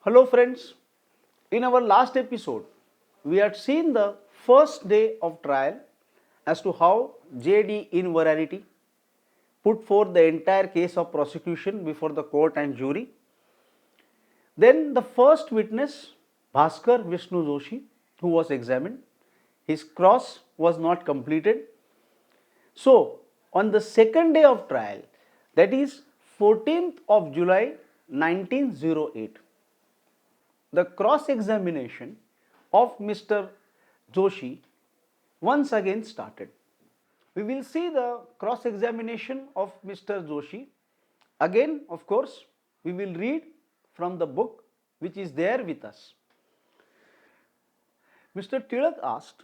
Hello friends, in our last episode, we had seen the first day of trial as to how JD in veracity put forth the entire case of prosecution before the court and jury. Then the first witness, Bhaskar Vishnu Joshi, who was examined, his cross was not completed. So, on the second day of trial, that is 14th of July 1908, the cross examination of Mr. Joshi once again started. We will see the cross examination of Mr. Joshi. Again, of course, we will read from the book which is there with us. Mr. Tilak asked,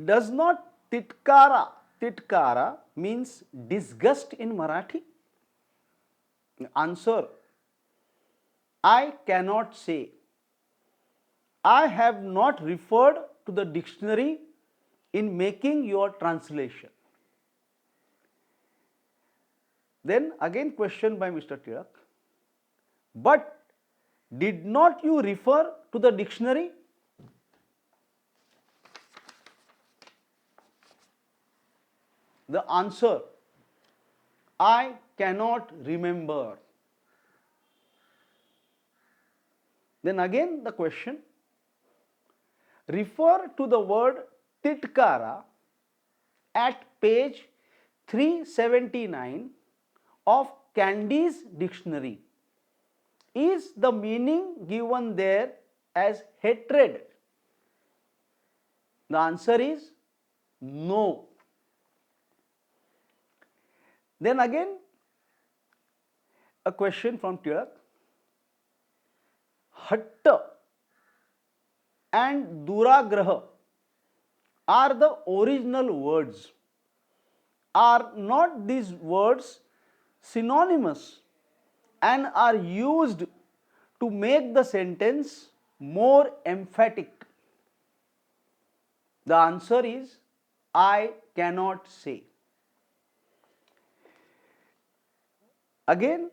does not titkara means disgust in Marathi? Answer, I cannot say. I have not referred to the dictionary in making your translation. Then again question by Mr. Tilak, but did not you refer to the dictionary? The answer, I cannot remember. Then again the question, refer to the word titkara at page 379 of Candy's dictionary. Is the meaning given there as hatred? The answer is no. Then again a question from Tilak. Hatta and duragraha are the original words. Are not these words synonymous and are used to make the sentence more emphatic? The answer is I cannot say. Again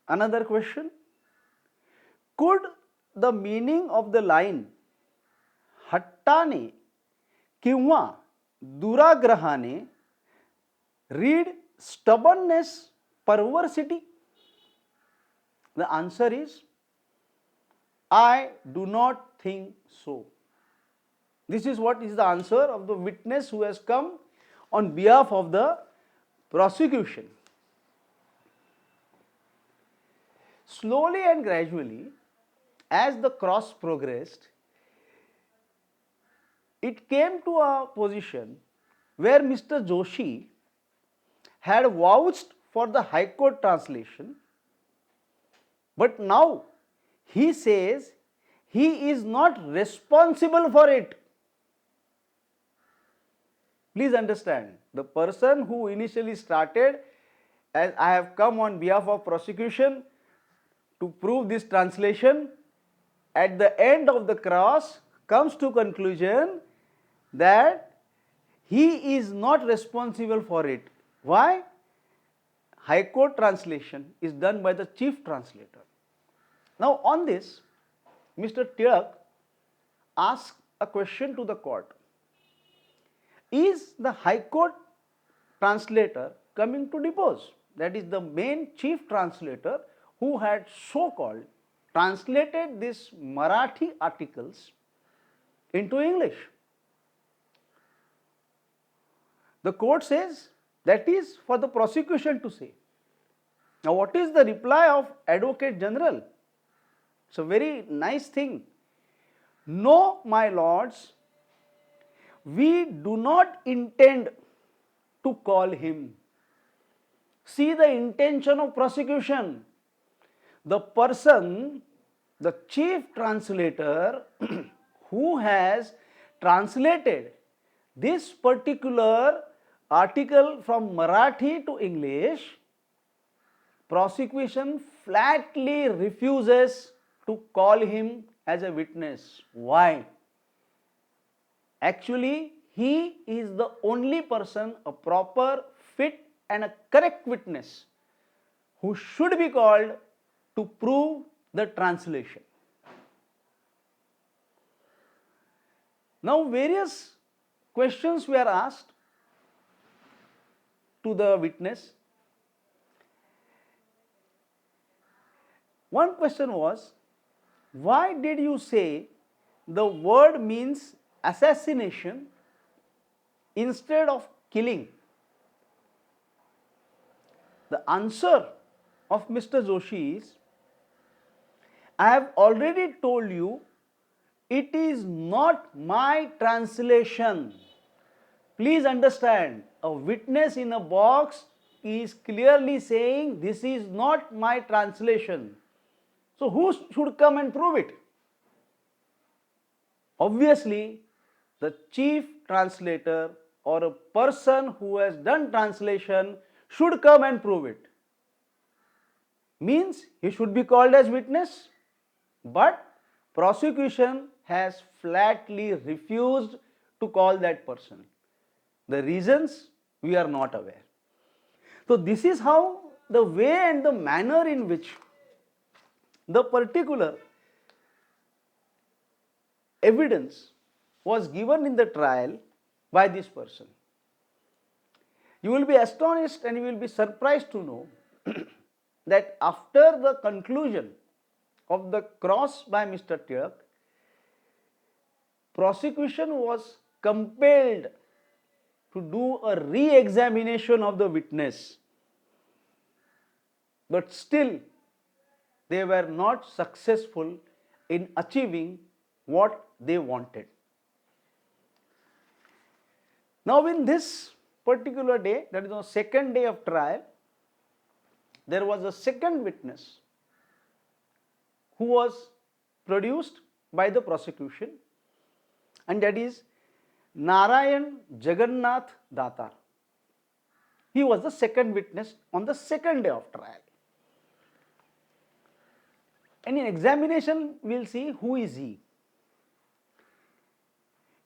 another question, could the meaning of the line हट्टाने किंवा दुराग्रहाने read stubbornness, perversity? The answer is I do not think so. This is what is the answer of the witness who has come on behalf of the prosecution. Slowly and gradually, as the cross progressed, it came to a position where Mr. Joshi had vouched for the High Court translation, but now he says he is not responsible for it. Please understand, the person who initially started as I have come on behalf of prosecution to prove this translation, at the end of the cross comes to conclusion that he is not responsible for it. Why? High Court translation is done by the chief translator. Now on this, Mr. Tilak asked a question to the court. Is the High Court translator coming to depose? That is the main chief translator who had so-called translated these Marathi articles into English. The court says that is for the prosecution to say. Now what is the reply of Advocate General? It's a very nice thing. No, my lords, we do not intend to call him. See the intention of prosecution. The person, the chief translator who has translated this particular article from Marathi to English, prosecution flatly refuses to call him as a witness. Why? Actually, he is the only person, a proper, fit and a correct witness who should be called to prove the translation. Now various questions were asked to the witness. One question was, why did you say the word means assassination instead of killing? The answer of Mr. Joshi is, I have already told you it is not my translation. Please understand, a witness in a box is clearly saying this is not my translation. So who should come and prove it? Obviously, the chief translator or a person who has done translation should come and prove it. Means he should be called as witness, but prosecution has flatly refused to call that person. The reasons we are not aware. So this is how the way and the manner in which the particular evidence was given in the trial by this person. You will be astonished and you will be surprised to know that after the conclusion of the cross by Mr. Tilak, prosecution was compelled to do a re-examination of the witness, but still they were not successful in achieving what they wanted. Now in this particular day, that is on second day of trial, there was a second witness who was produced by the prosecution, and that is Narayan Jagannath Datar. He was the second witness on the second day of trial. And in examination, we will see who is he.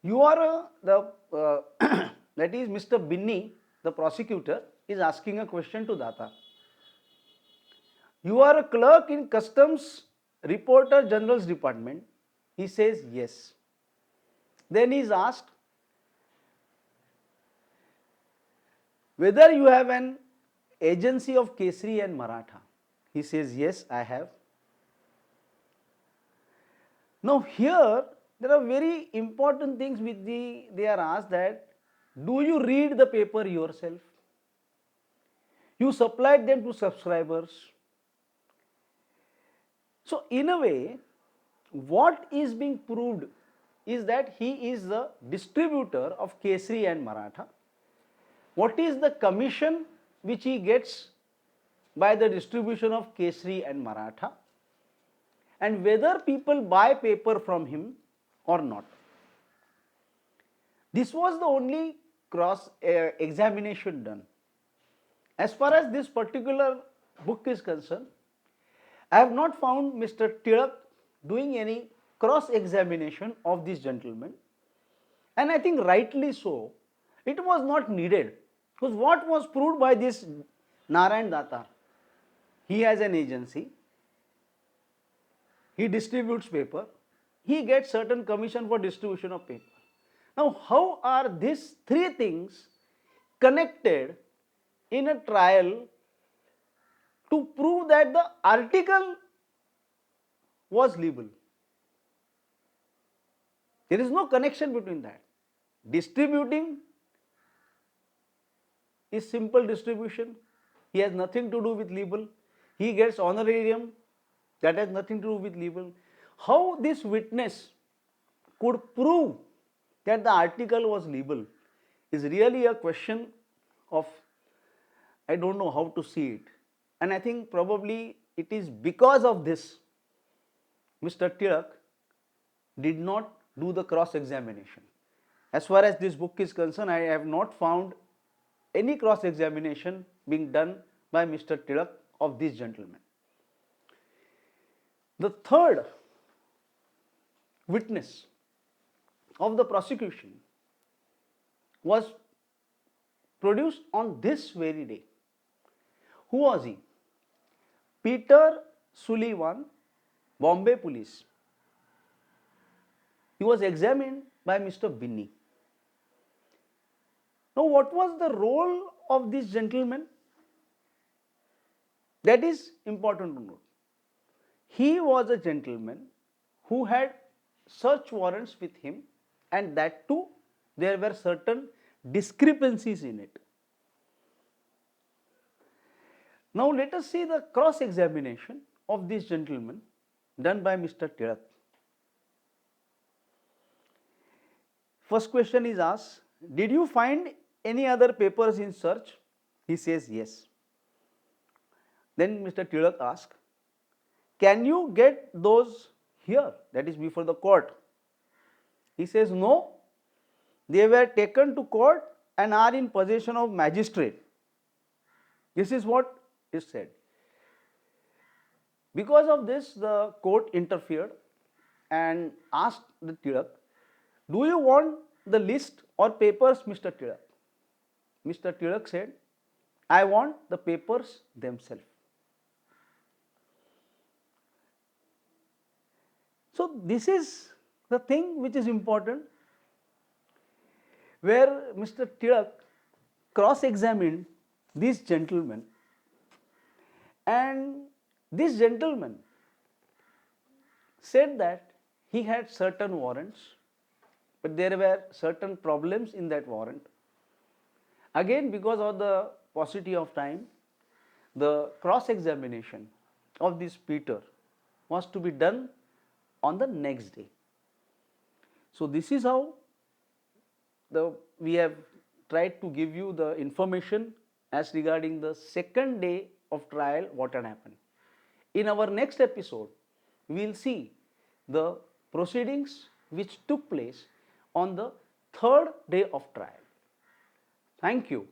You are that is Mr. Binni, the prosecutor, is asking a question to Datar. You are a clerk in Customs Reporter General's Department. He says yes. Then he is asked whether you have an agency of Kesari and Maratha. He says yes, I have. Now here there are very important things which they are asked that, do you read the paper yourself? You supplied them to subscribers. So in a way, what is being proved is that he is the distributor of Kesari and Maratha. What is the commission which he gets by the distribution of Kesari and Maratha, and whether people buy paper from him or not. This was the only cross examination done. As far as this particular book is concerned, I have not found Mr. Tilak doing any cross examination of this gentleman, and I think rightly so. It was not needed, because what was proved by this Narayan Datar? He has an agency, he distributes paper, he gets certain commission for distribution of paper. Now how are these three things connected in a trial to prove that the article was libel? There is no connection between that. Distributing is simple distribution. He has nothing to do with libel. He gets honorarium. That has nothing to do with libel. How this witness could prove that the article was libel is really a question of, I don't know how to see it. And I think probably it is because of this Mr. Tilak did not do the cross examination. As far as this book is concerned, I have not found any cross examination being done by Mr. Tilak of this gentleman. The third witness of the prosecution was produced on this very day. Who was he? Peter Sullivan, Bombay Police. He was examined by Mr. Binney. Now, what was the role of this gentleman? That is important to note. He was a gentleman who had search warrants with him, and that too there were certain discrepancies in it. Now let us see the cross examination of this gentleman done by Mr. Tilak. First question is asked, did you find any other papers in search? He says yes. Then Mr. Tilak asks, can you get those here, that is before the court? He says no, they were taken to court and are in possession of magistrate. This is what is said. Because of this, the court interfered and asked the Tilak, do you want the list or papers, Mr. Tilak? Mr. Tilak said, I want the papers themselves. So this is the thing which is important, where Mr. Tilak cross-examined this gentleman, and this gentleman said that he had certain warrants, but there were certain problems in that warrant. Again, because of the paucity of time, the cross-examination of this Peter was to be done on the next day. So this is how we have tried to give you the information as regarding the second day of trial, what had happened. In our next episode, we will see the proceedings which took place on the third day of trial. Thank you.